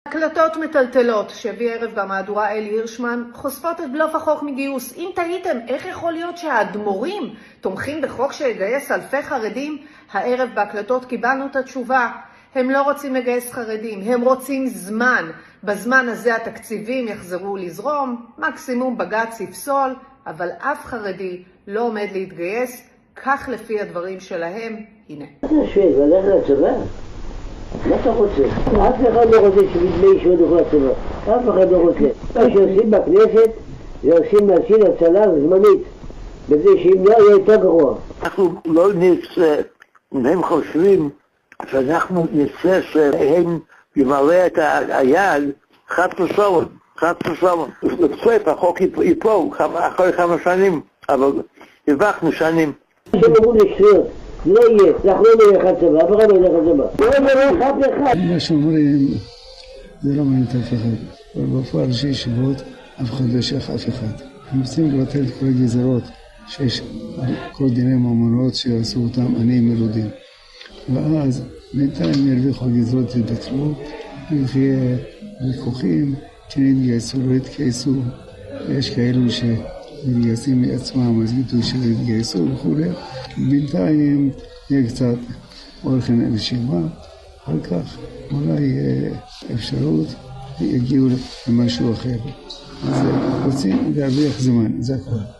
הקלטות מטלטלות שהביא ערב במהדורה אלי הירשמן חושפות את בלוף החוק מגיוס. אם תהיתם איך יכול להיות שהאדמו"רים תומכים בחוק שיגייס אלפי חרדים, הערב בהקלטות קיבלנו את התשובה. הם לא רוצים לגייס חרדים, הם רוצים זמן. בזמן הזה התקציבים יחזרו לזרום, מקסימום בג"ץ יפסול, אבל אף חרדי לא עומד להתגייס, כך לפי הדברים שלהם. הנה. אתה שואל, והלך לצבא? מה אתה רוצה? אף אחד לא רוצה שבדמי אישו דוכל לצבא. אף אחד לא רוצה. מה שעושים בכנסת, זה עושים להציל הצלה זמנית. בזה שאם לא יהיה יותר גרוע. אנחנו לא נצא, הם חושבים שאנחנו נצא שהם ימלא את היד חד וסלום. בסוף החוק ייפול אחרי 5 שנים, אבל הרווחנו שנים. שהם אמרו לשטויות, לא יהיה, אנחנו לא נלך לצבא, אף אחד לא ילך לצבא. לא נלך אף אחד. מה שאומרים, זה לא מעניין את אף אחד. אבל בפועל ראשי ישיבות, אף אחד לא שייך אף אחד. הם רוצים לבטל את כל הגזרות שיש כל דיני ממונות שיעשו אותם עניים מרודים. ואז בינתיים ירוויחו הגזרות יתבטלו, ויהיה ויכוחים, שנתגייסו לא יתגייסו, ויש כאלו שמתגייסים מעצמם, אז ידעו שיתגייסו וכו'. בינתיים יהיה קצת אורך נשימה, אחר כך אולי יהיה אפשרות ויגיעו למשהו אחר. אז רוצים להרוויח זמן, זה הכל.